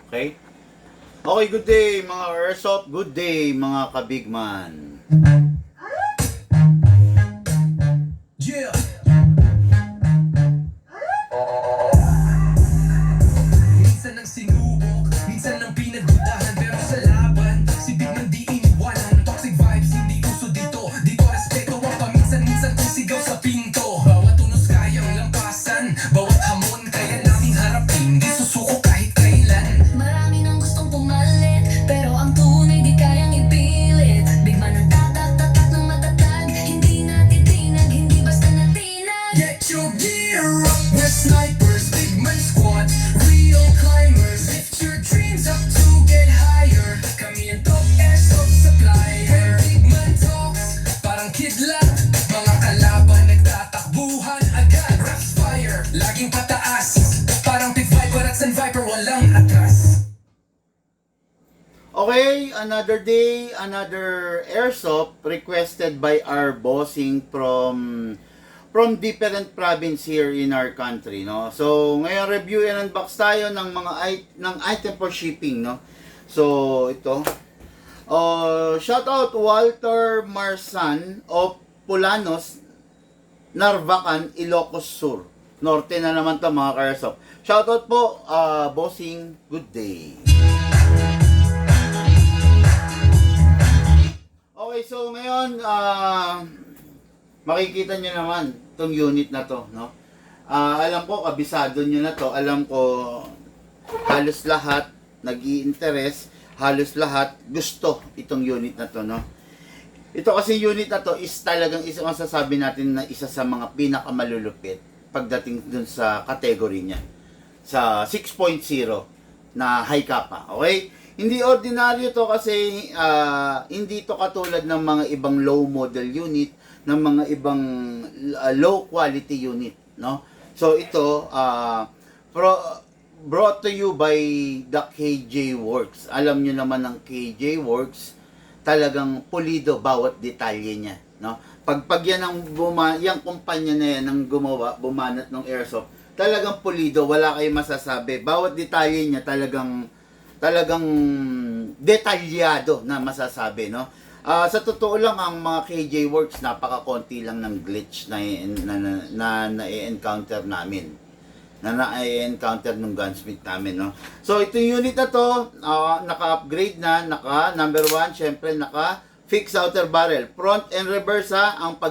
Okay? Okay, good day mga Airsoft. Good day mga kabigman. Yeah. Minsan ng sinubok, minsan ng pinagdudahan, pero sa laban, si Bigman di iniwanan. Toxic vibes, hindi uso dito. Dito respeto ang paminsan-minsan kung sigaw sa pinto. Bawat unos kayang lampasan, bawat hamon kaya naming harapin. Di susuko kahit kailan. Marami nang gustong pumalit, pero ang tunay di kayang ipilit. Bigman ang tatak-tatak ng matatag, hindi natitinag, hindi basta natinag. Get your gear up, we're snipers, Bigman squad, real climbers. Lift your dreams up to get higher. Kami ang top airsoft supplier. Bigman talks, parang kidlat. Mga kalaban nagtatakbuhan agad. Raps fire, laging pataas. Parang Pit Viper at Sun Viper, walang atras. Okay, another day, another Airsoft requested by our bossing from different province here in our country, no. So, ngayon review and unbox tayo ng mga ng item for shipping, no. So, ito. Shout out Walter Marsan of Pulanos, Narvacan, Ilocos Sur. Norte na naman to mga ka-Airsoft. Shout out po, bossing, good day. Okay, so ngayon, makikita nyo naman itong unit na to, no? Alam ko, kabisado nyo na to. Alam ko, halos lahat nag-i-interest, halos lahat gusto itong unit na to, no? Ito kasi unit na to is talagang masasabi natin na isa sa mga pinakamalulupit pagdating dun sa category niya. Sa 6.0 na high kappa, okay? Hindi ordinaryo to kasi hindi to katulad ng mga ibang low model unit, ng mga ibang low quality unit, no? So ito brought to you by the KJ Works. Alam niyo naman ng KJ Works, talagang pulido bawat detalye niya, no? Pag yan ang yung kumpanya na yan ang bumanat ng Airsoft, talagang pulido, wala kayong masasabi. Bawat detalye niya talagang detalyado na masasabi, no? Sa totoo lang, ang mga KJ Works, napaka-konti lang ng glitch na na-encounter namin. Na-encounter nung gunsmith namin, no? So, itong unit na to, naka-upgrade na, number 1, syempre, fixed outer barrel. Front and reverse, ha? Ang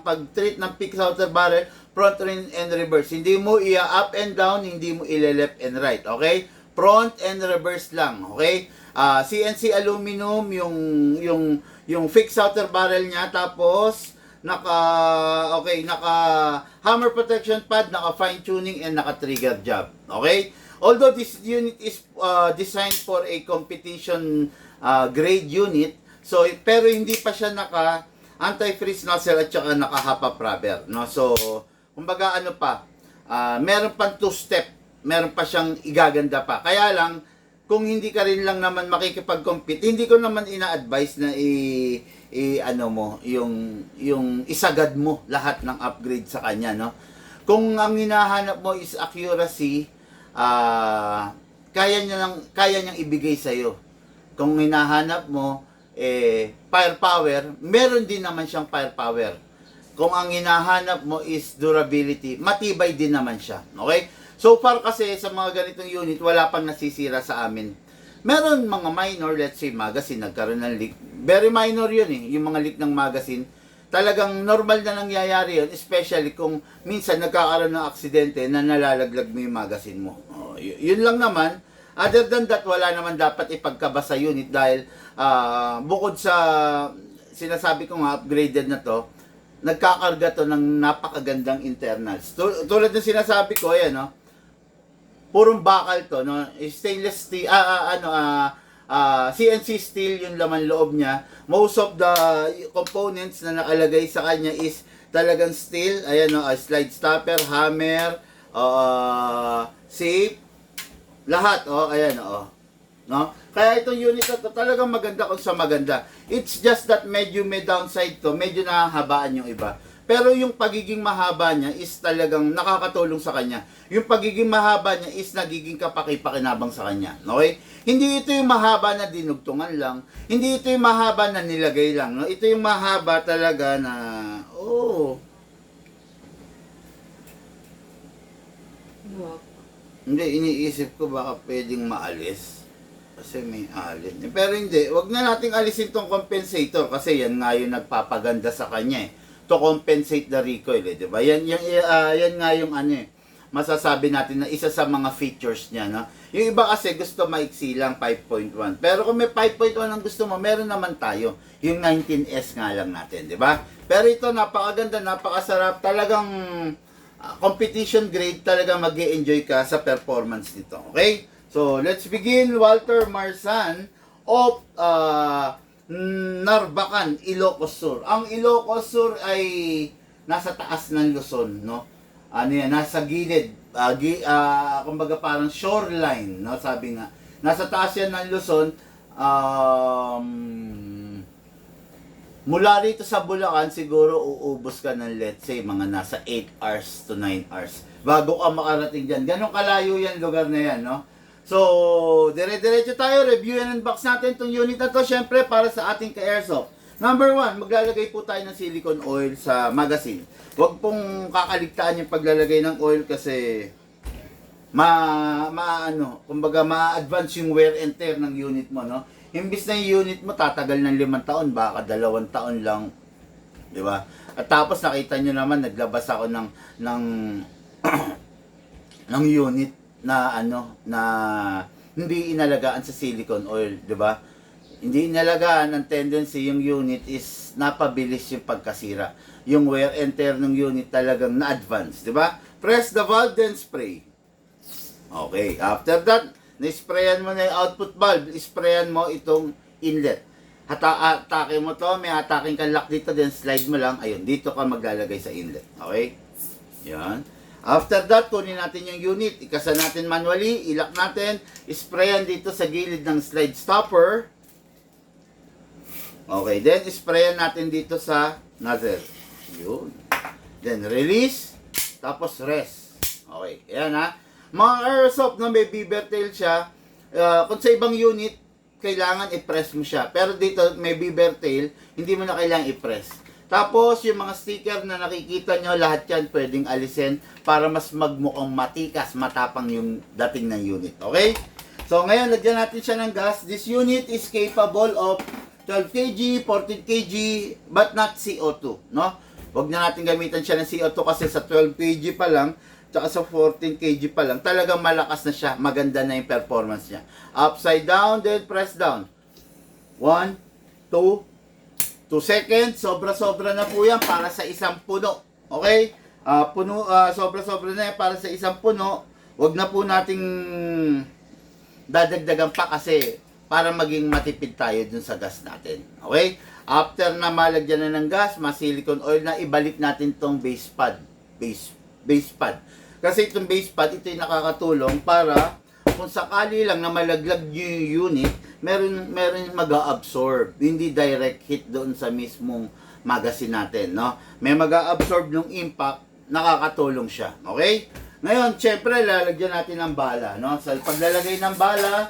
pag-treat ng fixed outer barrel, front and reverse. Hindi mo up and down, hindi mo left and right, okay? Front and reverse lang, okay? CNC aluminum yung fixed outer barrel niya, tapos naka hammer protection pad, naka fine tuning and naka trigger job, okay? Although this unit is designed for a competition grade unit, so pero hindi pa siya naka anti-freeze nozzle at saka naka HAPA rubber, no? So kumbaga meron pang two-step, meron pa siyang igaganda pa. Kaya lang, kung hindi ka rin lang naman makikipag-compete, hindi ko naman ina-advise na yung isagad mo lahat ng upgrade sa kanya, no? Kung ang hinahanap mo is accuracy, kaya niyang ibigay sa iyo. Kung hinahanap mo firepower, meron din naman siyang firepower. Kung ang hinahanap mo is durability, matibay din naman siya. Okay? So far kasi sa mga ganitong unit, wala pang nasisira sa amin. Meron mga minor, let's say magazine, nagkaroon ng leak. Very minor yun yung mga leak ng magazine. Talagang normal na nangyayari yun, especially kung minsan nagkakaroon ng aksidente na nalalaglag mo yung magazine mo. Yun lang naman. Other than that, wala naman dapat ipagkaba sa unit dahil bukod sa sinasabi ko nga upgraded na to, nagkakarga to ng napakagandang internals. Tulad ng sinasabi ko, ayan, no? Purong bakal to, no? Stainless steel, CNC steel yung laman loob niya. Most of the components na nakalagay sa kanya is talagang steel. Ayan, no? Slide stopper, hammer, safe, lahat, ayan, no? Kaya itong unit na to, talagang maganda kung sa maganda. It's just that medyo may downside to, medyo nahahabaan yung iba. Pero yung pagiging mahaba niya is talagang nakakatulong sa kanya. Yung pagiging mahaba niya is nagiging kapaki-pakinabang sa kanya. Okay? Hindi ito yung mahaba na dinugtungan lang. Hindi ito yung mahaba na nilagay lang. No? Ito yung mahaba talaga na, Wag. Hindi, iniisip ko baka pwedeng maalis. Kasi may alin. Pero hindi, wag na nating alisin tong compensator kasi yan nga yung nagpapaganda sa kanya eh. To compensate the recoil eh, di ba? Yan nga yung masasabi natin na isa sa mga features niya, no? Yung iba kasi gusto maiksi lang 5.1. Pero kung may 5.1 ang gusto mo, meron naman tayo. Yung 19S nga lang natin, di ba? Pero ito napakaganda, napakasarap, talagang competition grade, talaga mag-e-enjoy ka sa performance nito. Okay? So, let's begin. Walter Marsan of Narbacan, Ilocos Sur. Ang Ilocos Sur ay nasa taas ng Luzon, no? Ano yan, nasa gilid, kumbaga parang shoreline, no? Sabi nga, nasa taas yan ng Luzon. Mula rito sa Bulacan, siguro uubos ka ng, let's say, mga nasa 8 hours to 9 hours bago ka makarating dyan. Ganong kalayo yan, lugar na yan, no? So, dire-diretso tayo, review and unbox natin itong unit na to, syempre, para sa ating ka-airsoft. Number 1, maglalagay po tayo ng silicone oil sa magazine. Huwag pong kakaligtaan yung paglalagay ng oil kasi kumbaga ma-advance yung wear and tear ng unit mo, no? Imbis na yung unit mo tatagal ng 5 taon, baka 2 taon lang, di ba? At tapos nakita nyo naman, naglabas ako ng ng unit na na hindi inalagaan sa silicone oil, 'di ba? Hindi inalagaan, ang tendency yung unit is napabilis yung pagkasira. Yung wear and tear ng unit talagang na-advance, 'di ba? Press the valve then spray. Okay, after that, na-sprayan mo na yung output valve, sprayan mo itong inlet. Atake mo to, may ataking kang lock dito, then slide mo lang, ayun, dito ka maglalagay sa inlet. Okay? Yan. After that, kunin natin yung unit, ikasa natin manually, ilock natin, sprayan dito sa gilid ng slide stopper. Okay, then sprayan natin dito sa nozzle. Yun. Then release, tapos rest. Okay, ayan ha. Mga airsoft na may beaver tail siya, kung sa ibang unit, kailangan i-press mo siya. Pero dito, may beaver tail, hindi mo na kailangan i-press. Tapos, yung mga sticker na nakikita nyo, lahat yan pwedeng alisin para mas magmukhang matikas, matapang yung dating ng unit. Okay? So, ngayon, lagyan natin siya ng gas. This unit is capable of 12 kg, 14 kg, but not CO2. No? Huwag na natin gamitan siya ng CO2 kasi sa 12 kg pa lang, tsaka sa 14 kg pa lang, talagang malakas na siya. Maganda na yung performance niya. Upside down, then press down. 1, 2, 2 seconds, sobra-sobra na po yan para sa isang puno. Okay? Sobra-sobra na yan para sa isang puno. Huwag na po nating dadagdagan pa kasi para maging matipid tayo dun sa gas natin. Okay? After na malagyan na ng gas, silicone oil na, ibalik natin tong base pad. Base pad. Kasi itong base pad, ito yung nakakatulong para kung sakali lang na malaglag yung unit, meron mag-a-absorb. Hindi direct hit doon sa mismong magazine natin, no? May mag-a-absorb ng impact, nakakatulong siya. Okay? Ngayon, syempre, lalagyan natin ng bala, no? Sa paglalagay ng bala,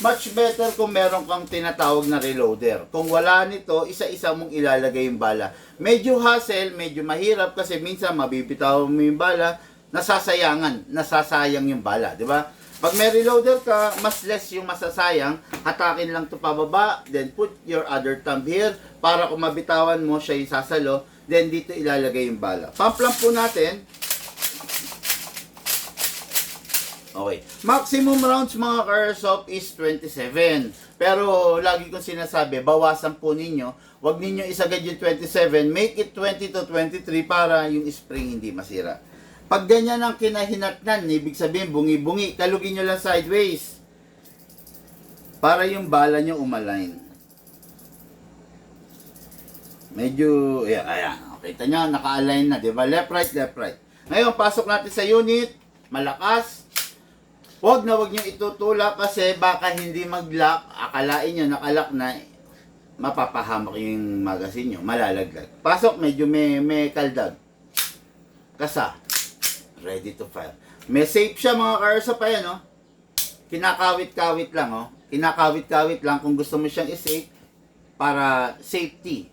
much better kung meron kang tinatawag na reloader. Kung wala nito, isa-isa mong ilalagay yung bala. Medyo hassle, medyo mahirap kasi minsan mabibitaw mo yung bala, nasasayang yung bala, di ba? Pag may reloader ka, mas less yung masasayang, hatakin lang to pababa, then put your other thumb here, para kung mabitawan mo, siya yung sasalo, then dito ilalagay yung bala. Pump lang po natin. Okay. Maximum rounds mga ka-airsoft is 27. Pero lagi kong sinasabi, bawasan po ninyo. Huwag ninyo isagad yung 27, make it 20 to 23 para yung spring hindi masira. Pag ganyan ang kinahinatnan, ibig sabihin bungi-bungi, kalugin nyo lang sideways para yung bala nyo umalign. Medyo, ayan, kita nyo, naka-align na, di ba? Left, right. Ngayon, pasok natin sa unit, malakas. Huwag nyo itutulak kasi baka hindi mag-lock, akalain nyo nakalock na, mapapahamak yung magazine nyo, malalaglag. Pasok, medyo may kaldag. Kasa, ready to fire. May safe siya mga ka-airsoft, ayan oh. Kinakawit-kawit lang oh. Kinakawit-kawit lang kung gusto mo siyang i-safe para safety.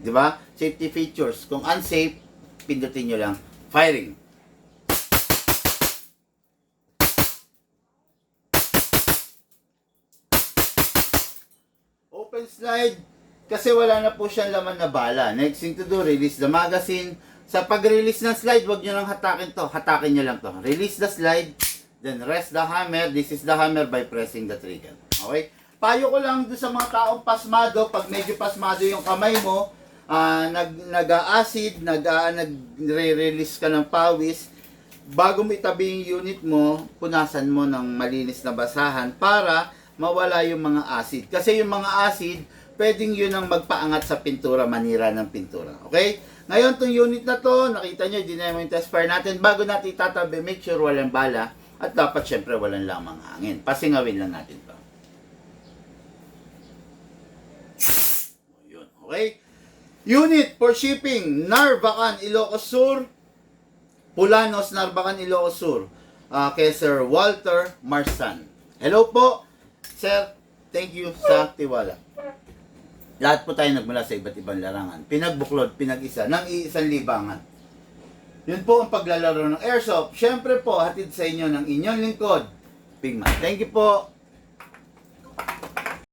'Di ba? Safety features. Kung unsafe, pindutin nyo lang firing. Open slide kasi wala na po siyang laman na bala. Next thing to do, release the magazine. Sa pag-release ng slide, wag nyo lang hatakin to. Hatakin nyo lang to. Release the slide, then rest the hammer. This is the hammer by pressing the trigger. Okay? Payo ko lang doon sa mga taong pasmado, pag medyo pasmado yung kamay mo, nag-acid, nagre-release ka ng pawis, bago mo itabi yung unit mo, punasan mo ng malinis na basahan para mawala yung mga acid. Kasi yung mga acid, pwedeng yun ang magpaangat sa pintura, manira ng pintura. Okay? Ngayon, itong unit na to, nakita nyo, hindi na yung test fire natin. Bago natin itatabi, make sure walang bala. At dapat, syempre, walang lamang hangin. Pasingawin lang natin to. Yun, okay? Unit for shipping, Narvacan, Ilocos Sur. Pulanos, Narvacan, Ilocos Sur. Kay Sir Walter Marsan. Hello po, Sir. Thank you sa tiwala. Lahat po tayo nagmula sa iba't ibang larangan. Pinagbuklod, pinag-isa, ng iisang libangan. Yun po ang paglalaro ng airsoft. Siyempre po, hatid sa inyo ng inyong lingkod, Pigman. Thank you po.